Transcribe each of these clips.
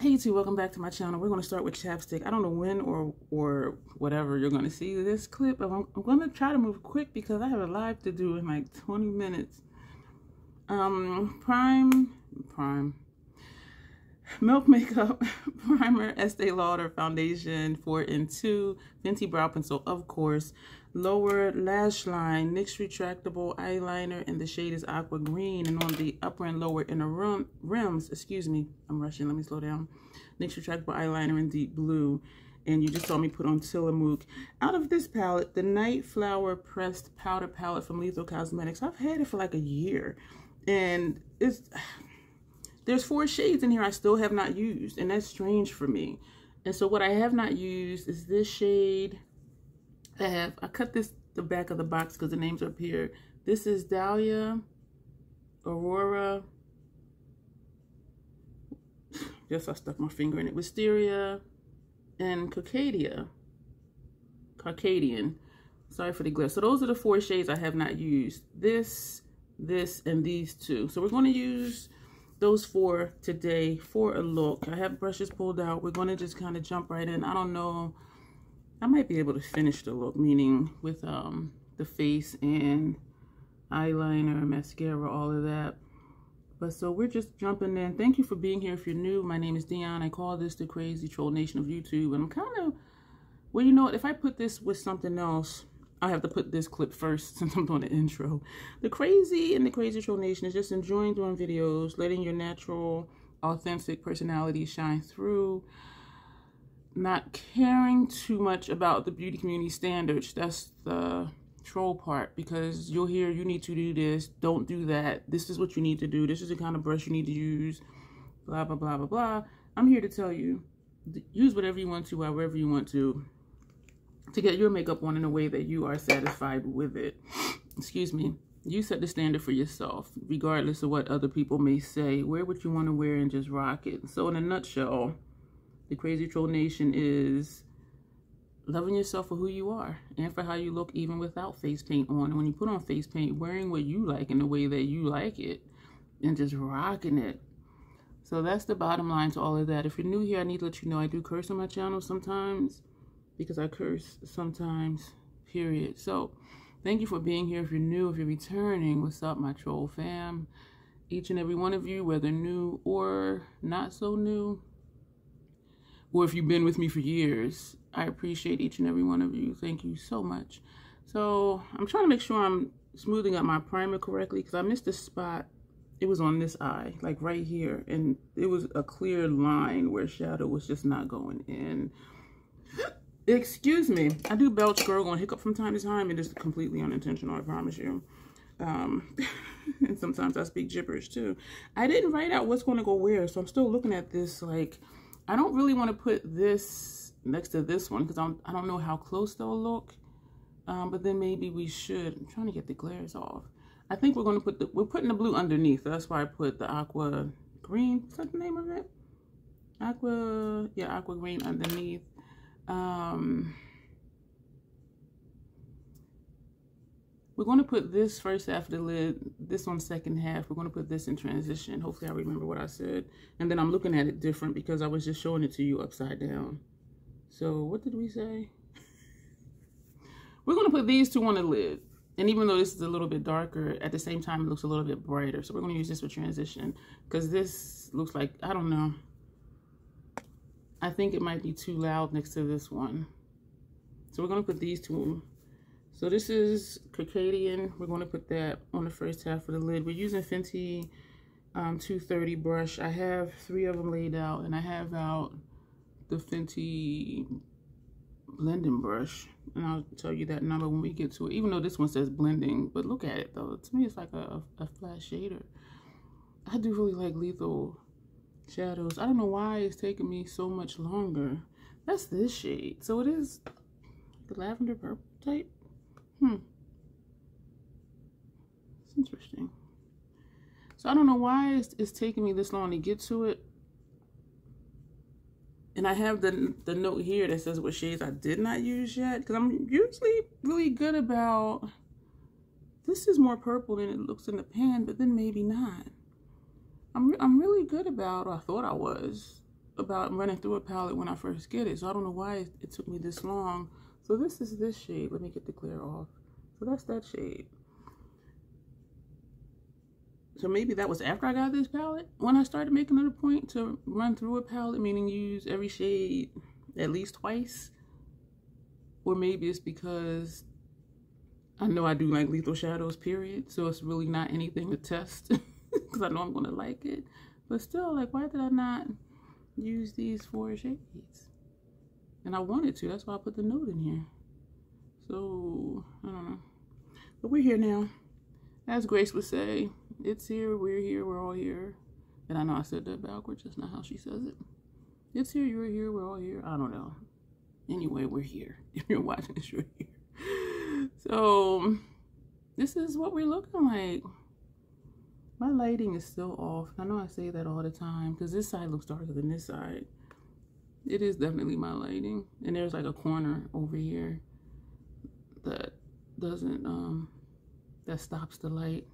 Hey YouTube, welcome back to my channel. We're going to start with chapstick. I don't know when or whatever you're going to see this clip, but I'm going to try to move quick because I have a live to do in like 20 minutes. Prime Milk Makeup Primer, Estee Lauder Foundation 4 in 2, Fenty Brow Pencil, of course, lower lash line, NYX retractable eyeliner, and the shade is aqua green, and on the upper and lower inner rims, excuse me, I'm rushing, let me slow down, NYX retractable eyeliner in deep blue, and you just saw me put on Tillamook. Out of this palette, the Nightflower Pressed Powder Palette from Lethal Cosmetics, I've had it for like a year, and there's 4 shades in here I still have not used, and that's strange for me. And so what I have not used is this shade. I cut the back of the box because the names are up here. This is Dion Lorah. Guess I stuck my finger in it. Wisteria and Caucadian. Sorry for the glare. So those are the 4 shades I have not used. This, and these 2. So we're going to use those 4 today for a look. I have brushes pulled out. We're going to just kind of jump right in. I don't know. I might be able to finish the look, meaning with the face and eyeliner, mascara, all of that. But so we're just jumping in. Thank you for being here. If you're new, my name is Dion. I call this the crazy troll nation of YouTube. And I'm kind of, well, you know what? If I put this with something else, I have to put this clip first since I'm doing the intro. The crazy and the crazy troll nation is just enjoying doing videos, letting your natural, authentic personality shine through, not caring too much about the beauty community standards. That's the troll part, because you'll hear you need to do this, don't do that, this is what you need to do, this is the kind of brush you need to use, blah, blah, blah, blah, blah. I'm here to tell you, use whatever you want to, however you want to get your makeup on in a way that you are satisfied with it. Excuse me. You set the standard for yourself, regardless of what other people may say. Wear what you want to wear and just rock it. So in a nutshell, the crazy troll nation is loving yourself for who you are and for how you look even without face paint on. And when you put on face paint, wearing what you like in the way that you like it and just rocking it. So that's the bottom line to all of that. If you're new here, I need to let you know I do curse on my channel sometimes, because I curse sometimes, period. So thank you for being here. If you're new, if you're returning, what's up, my troll fam? Each and every one of you, whether new or not so new, or if you've been with me for years, I appreciate each and every one of you. Thank you so much. So I'm trying to make sure I'm smoothing out my primer correctly, because I missed a spot. It was on this eye, like right here, and it was a clear line where shadow was just not going in. Excuse me, I do belch, gurgle, and hiccup from time to time, and it's completely unintentional, I promise you. And sometimes I speak gibberish too. I didn't write out what's going to go where, so I'm still looking at this. Like, I don't really want to put this next to this one because I don't know how close they'll look. But then maybe we should. I'm trying to get the glares off. I think we're going to we're putting the blue underneath. That's why I put the aqua green. Is that the name of it? Aqua green underneath. We're going to put this first half of the lid, this on second half. We're going to put this in transition. Hopefully I remember what I said. And then I'm looking at it different because I was just showing it to you upside down. So what did we say? We're going to put these 2 on the lid. And even though this is a little bit darker, at the same time it looks a little bit brighter. So we're going to use this for transition because this looks like, I don't know. I think it might be too loud next to this one. So we're going to put these 2. So this is Caucadian. We're going to put that on the first half of the lid. We're using Fenty 230 brush. I have 3 of them laid out, and I have out the Fenty blending brush. And I'll tell you that number when we get to it, even though this one says blending. But look at it, though. To me, it's like a flat shader. I do really like lethal shadows. I don't know why it's taking me so much longer. That's this shade. So it is the lavender purple type. It's interesting. So I don't know why it's taking me this long to get to it. And I have the note here that says what shades I did not use yet, because I'm usually really good about, this is more purple than it looks in the pan, but then maybe not. I'm really good about, or I thought I was, about running through a palette when I first get it. So I don't know why it took me this long. So this is this shade. Let me get the glare off. So that's that shade. So maybe that was after I got this palette when I started making it a point to run through a palette, meaning use every shade at least twice. Or maybe it's because I know I do like lethal shadows, period. So it's really not anything to test because I know I'm going to like it. But still, like, why did I not use these 4 shades? And I wanted to. That's why I put the note in here. So, I don't know. But we're here now. As Grace would say, it's here, we're all here. And I know I said that backwards, that's not how she says it. It's here, you're here, we're all here. I don't know. Anyway, we're here. If you're watching this, you're here. So, this is what we're looking like. My lighting is still off. I know I say that all the time because this side looks darker than this side. It is definitely my lighting. And there's like a corner over here that doesn't, that stops the light.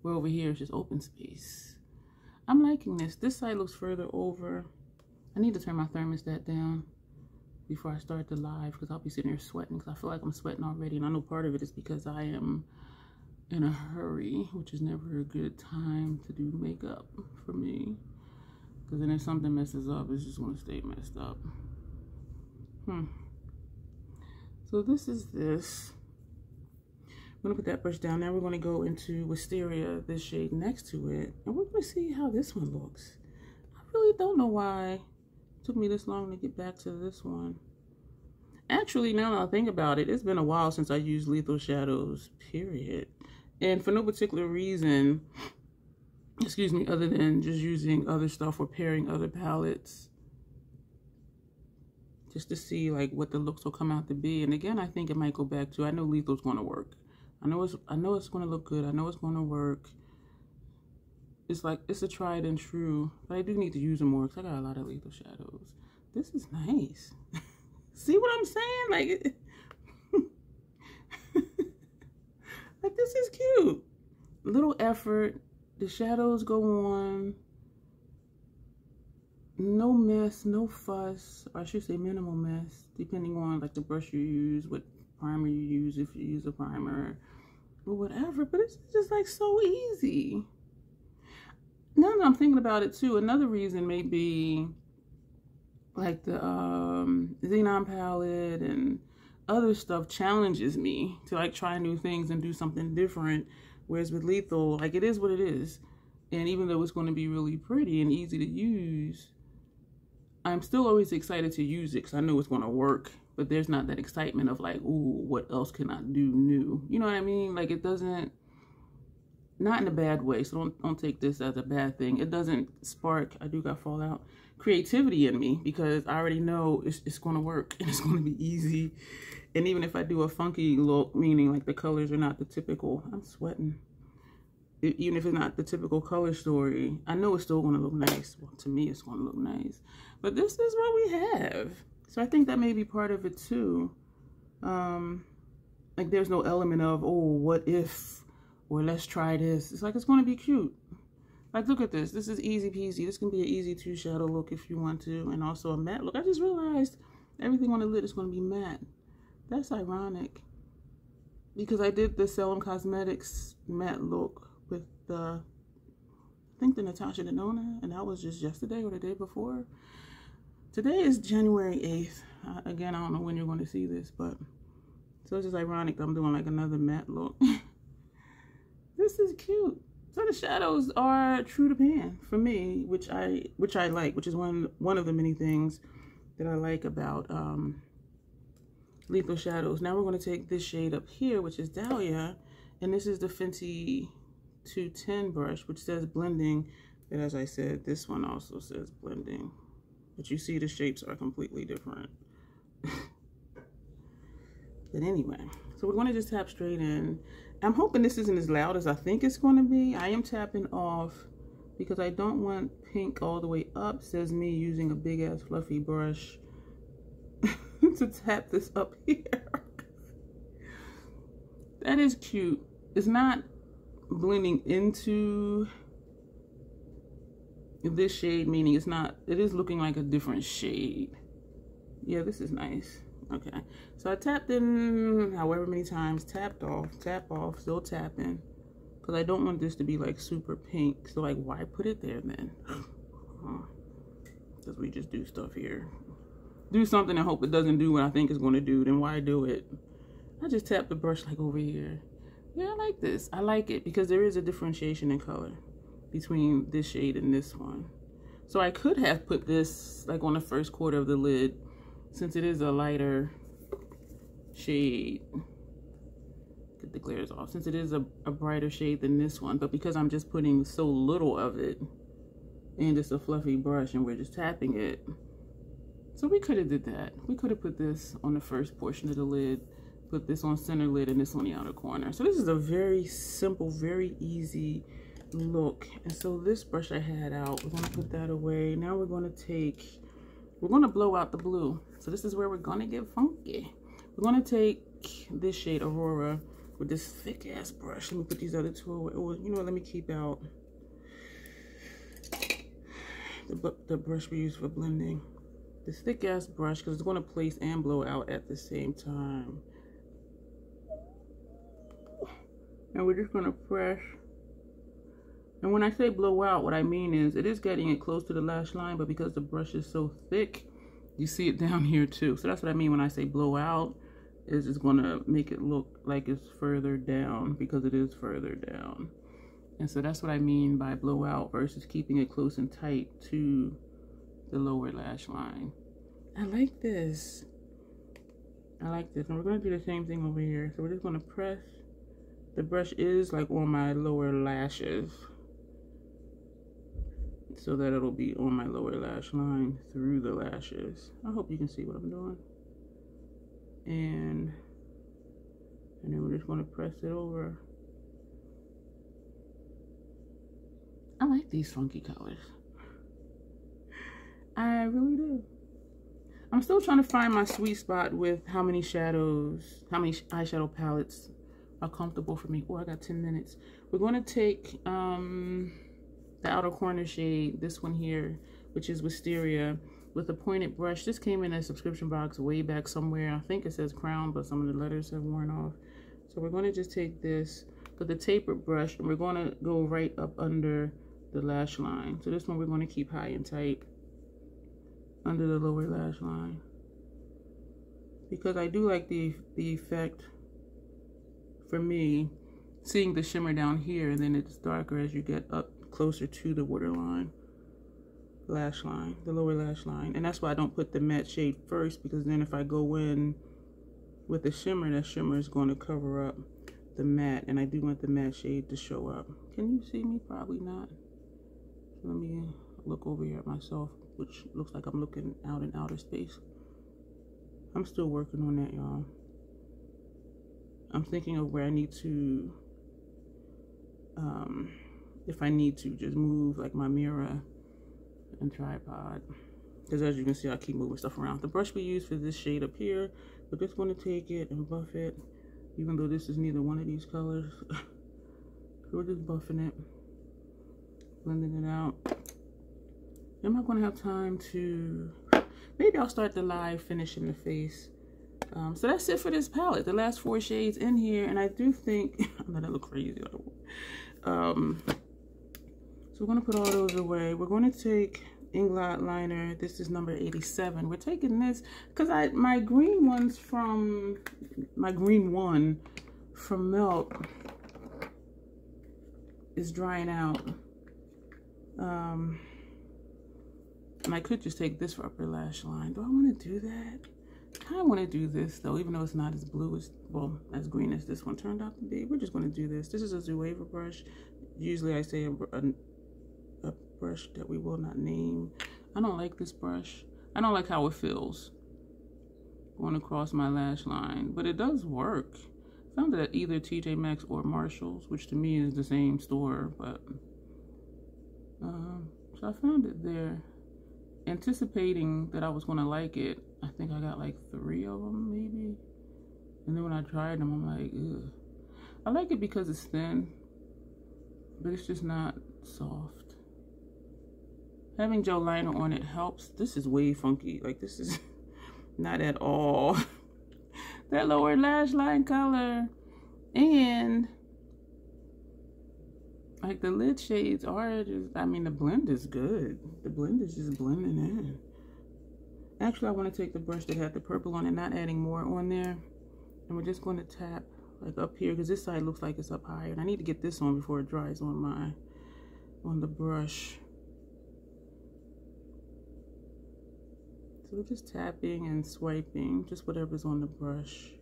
Where over here is just open space. I'm liking this. This side looks further over. I need to turn my thermostat down before I start the live because I'll be sitting here sweating because I feel like I'm sweating already. And I know part of it is because I am in a hurry, which is never a good time to do makeup for me. Because then if something messes up, it's just going to stay messed up. So this is this. I'm going to put that brush down. Now we're going to go into Wisteria, this shade next to it. And we're going to see how this one looks. I really don't know why it took me this long to get back to this one. Actually, now that I think about it, it's been a while since I used lethal shadows, period. And for no particular reason, excuse me, other than just using other stuff or pairing other palettes. Just to see like what the looks will come out to be. And again, I think it might go back to, I know lethal's going to work. I know it's going to look good. I know it's going to work. It's like, it's a tried and true. But I do need to use them more because I got a lot of lethal shadows. This is nice. See what I'm saying? Like, like this is cute. Little effort. The shadows go on. No mess, no fuss. Or I should say minimal mess. Depending on like the brush you use, what primer you use, if you use a primer or whatever. But it's just like so easy. Now that I'm thinking about it too, another reason may be like the Xenon palette and other stuff challenges me to like try new things and do something different. Whereas with lethal, like it is what it is. And even though it's going to be really pretty and easy to use, I'm still always excited to use it because I know it's going to work. But there's not that excitement of like, ooh, what else can I do new? You know what I mean? Like it doesn't, not in a bad way. So don't take this as a bad thing. It doesn't spark, I do got fallout, creativity in me because I already know it's going to work and it's going to be easy. And even if I do a funky look, meaning like the colors are not the typical, I'm sweating. Even if it's not the typical color story, I know it's still going to look nice. Well, to me, it's going to look nice. But this is what we have. So I think that may be part of it too. Like there's no element of, oh, what if, or let's try this. It's like, it's going to be cute. Like, look at this. This is easy peasy. This can be an easy 2 shadow look if you want to. And also a matte look. I just realized everything on the lid is going to be matte. That's ironic. Because I did the Salem Cosmetics matte look with the, I think the Natasha Denona. And that was just yesterday or the day before. Today is January 8th. Again, I don't know when you're going to see this, but so it's just ironic that I'm doing like another matte look. This is cute. So the shadows are true to pan for me, which I like, which is one of the many things that I like about lethal shadows. Now we're going to take this shade up here, which is Dahlia, and this is the Fenty 210 brush, which says blending. But as I said, this one also says blending. But you see the shapes are completely different. But anyway, so we're going to just tap straight in. I'm hoping this isn't as loud as I think it's going to be. I am tapping off because I don't want pink all the way up, says me using a big ass fluffy brush to tap this up here. That is cute. It's not blending into this shade, meaning it's not, it is looking like a different shade. Yeah, this is nice. Okay, so I tapped in however many times, tapped off, tap off, still tapping, because I don't want this to be like super pink. So like, why put it there then? Because we just do stuff here. Do something and hope it doesn't do what I think it's going to do, then why do it? I just tap the brush like over here. Yeah, I like this. I like it because there is a differentiation in color between this shade and this one. So I could have put this like on the first quarter of the lid, since it is a lighter shade. Get the glares off. Since it is a brighter shade than this one, but because I'm just putting so little of it and just a fluffy brush and we're just tapping it. So we could have did that. We could have put this on the first portion of the lid, put this on center lid and this on the outer corner. So this is a very simple, very easy look. And so this brush I had out, we're going to put that away. Now we're going to blow out the blue. So this is where we're going to get funky. We're going to take this shade Aurora with this thick ass brush. Let me put these other two away. Oh, you know what, let me keep out the brush we use for blending. This thick ass brush, because it's going to place and blow out at the same time. And we're just going to press. And when I say blow out, what I mean is it is getting it close to the lash line, but because the brush is so thick, you see it down here too. So that's what I mean when I say blow out, is it's going to make it look like it's further down, because it is further down. And so that's what I mean by blow out versus keeping it close and tight to the lower lash line. I like this. I like this. And we're going to do the same thing over here. So we're just going to press. The brush is like on my lower lashes, so that it'll be on my lower lash line through the lashes. I hope you can see what I'm doing. And then we're just going to press it over. I like these funky colors. I really do. I'm still trying to find my sweet spot with how many shadows, how many eyeshadow palettes are comfortable for me. Oh, I got 10 minutes. We're going to take the outer corner shade, this one here, which is Wisteria, with a pointed brush. This came in a subscription box way back somewhere. I think it says Crown, but some of the letters have worn off. So we're going to just take this with the tapered brush, and we're going to go right up under the lash line. So this one we're going to keep high and tight under the lower lash line, because I do like the effect, for me, seeing the shimmer down here, and then it's darker as you get up closer to the waterline lash line, the lower lash line. And that's why I don't put the matte shade first, because then if I go in with the shimmer, that shimmer is going to cover up the matte, and I do want the matte shade to show up. Can you see me? Probably not. So let me look over here at myself, which looks like I'm looking out in outer space. I'm still working on that, y'all. I'm thinking of where I need to, if I need to, just move like my mirror and tripod. Because as you can see, I keep moving stuff around. The brush we use for this shade up here, we're just going to take it and buff it, even though this is neither one of these colors. So we're just buffing it, blending it out. I'm not going to have time to, maybe I'll start the live finishing the face. So that's it for this palette. The last 4 shades in here, and I do think, I'm gonna look crazy. So we're gonna put all those away. We're going to take Inglot liner. This is number 87. We're taking this because my green one from Melt is drying out. And I could just take this for upper lash line. Do I want to do that? I kind of want to do this though, even though it's not as blue as, well, as green as this one turned out to be. We're just going to do this. This is a Zoeva brush. Usually I say a brush that we will not name. I don't like this brush. I don't like how it feels going across my lash line, but it does work. I found it at either TJ Maxx or Marshall's, which to me is the same store, but so I found it there, anticipating that I was going to like it. I think I got like 3 of them maybe, and then when I tried them, I'm like, ugh. I like it because it's thin, but it's just not soft. Having gel liner on it helps. This is way funky. Like, this is not at all that lower lash line color. And like the lid shades are just, I mean, the blend is good. The blend is just blending in. Actually, I want to take the brush that had the purple on it, not adding more on there. And we're just going to tap like up here, because this side looks like it's up higher. And I need to get this on before it dries on the brush. So we're just tapping and swiping, just whatever's on the brush.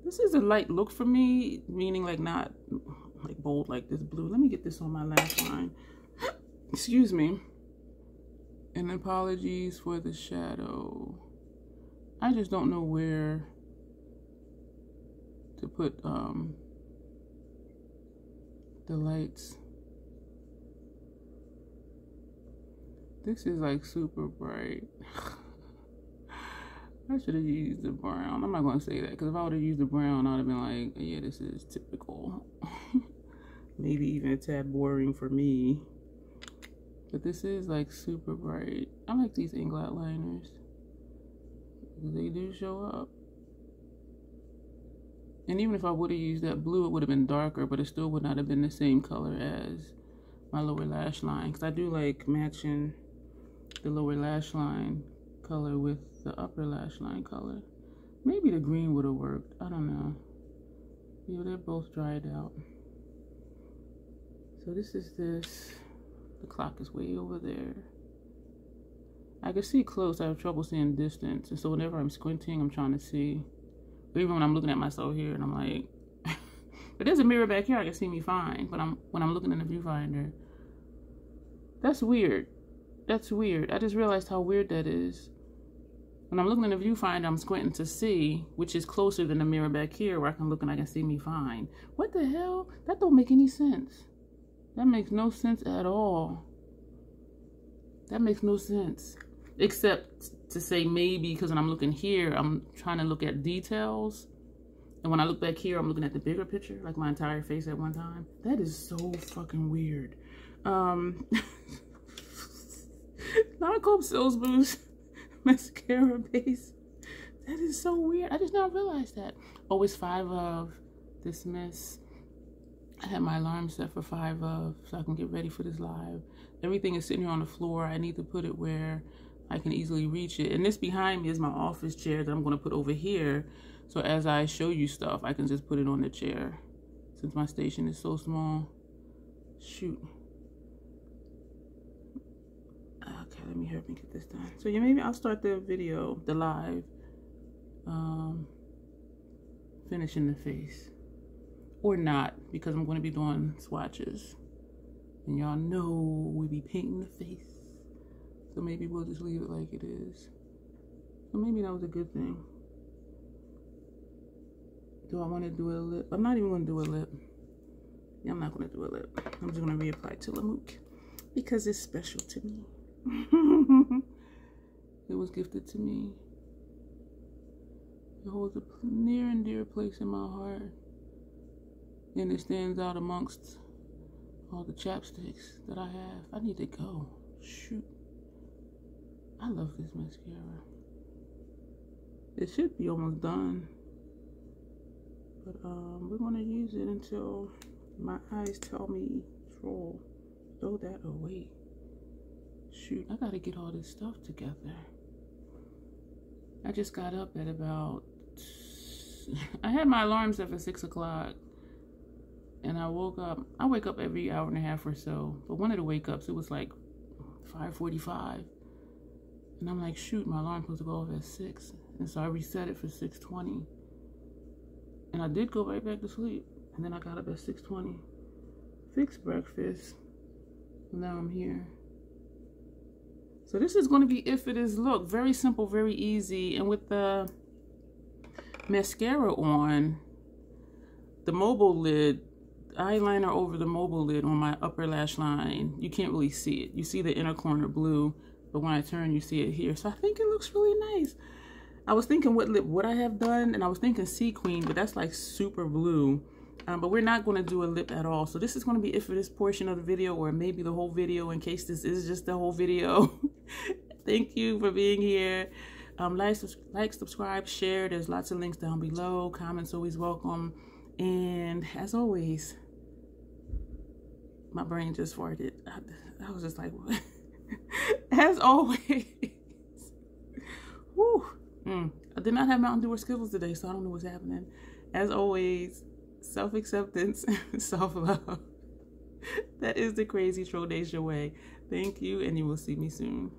This is a light look for me, meaning like not like bold like this blue. Let me get this on my lash line. Excuse me. And apologies for the shadow. I just don't know where to put the lights. This is like super bright. I should have used the brown. I'm not going to say that, because if I would have used the brown, I would have been like, yeah, this is typical. Maybe even a tad boring for me. But this is like super bright. I like these Inglot liners, because they do show up. And even if I would have used that blue, it would have been darker, but it still would not have been the same color as my lower lash line. Because I do like matching the lower lash line color with the upper lash line color. Maybe the green would have worked. I don't know. Yeah, they're both dried out. So this is this. The clock is way over there. I can see close. I have trouble seeing distance. And so whenever I'm squinting, I'm trying to see. But even when I'm looking at myself here and I'm like, but there's a mirror back here, I can see me fine. But when I'm looking in the viewfinder, that's weird. That's weird. I just realized how weird that is. When I'm looking in the viewfinder, I'm squinting to see, which is closer than the mirror back here where I can look and I can see me fine. What the hell? That don't make any sense. That makes no sense at all. That makes no sense. Except to say maybe because when I'm looking here, I'm trying to look at details. And when I look back here, I'm looking at the bigger picture, like my entire face at one time. That is so fucking weird. Non-Cope Sills Boost mascara base. That is so weird. I just now realized that. Oh, it's 5 of. Dismiss. I had my alarm set for 5 of so I can get ready for this live. Everything is sitting here on the floor. I need to put it where I can easily reach it. And this behind me is my office chair that I'm going to put over here. So as I show you stuff, I can just put it on the chair since my station is so small. Shoot. Okay, let me hurry and get this done. So yeah, maybe I'll start the video, the live, finishing the face. Or not, because I'm going to be doing swatches. And y'all know we be painting the face. So maybe we'll just leave it like it is. So maybe that was a good thing. Do I want to do a lip? I'm not even going to do a lip. Yeah, I'm not going to do a lip. I'm just going to reapply Tillamook. Because it's special to me. It was gifted to me. It holds a near and dear place in my heart. And it stands out amongst all the chapsticks that I have. I need to go. Shoot. I love this mascara. It should be almost done. But we're going to use it until my eyes tell me troll. Throw that away. Shoot, I got to get all this stuff together. I just got up at about... I had my alarm set for 6 o'clock. And I woke up, I wake up every hour and a half or so. But one of the wake ups, it was like 5:45. And I'm like, shoot, my alarm's supposed to go off at 6. And so I reset it for 6:20. And I did go right back to sleep. And then I got up at 6:20. Fixed breakfast. And now I'm here. So this is going to be Effortless look. Very simple, very easy. And with the mascara on, the mobile lid, eyeliner over the mobile lid on my upper lash line, you can't really see it. You see the inner corner blue, but when I turn, you see it here. So I think it looks really nice. I was thinking what lip would I have done, and I was thinking Sea Queen, but that's like super blue. But we're not going to do a lip at all. So this is going to be it for this portion of the video, or maybe the whole video in case this is just the whole video. Thank you for being here. Like, subscribe, share. There's lots of links down below. Comments always welcome. And as always, my brain just farted. I was just like, what? As always. Whew. I did not have Mountain Dew or Skittles today, so I don't know what's happening. As always, self-acceptance, self-love. That is the crazy Trolldacia way. Thank you, and you will see me soon.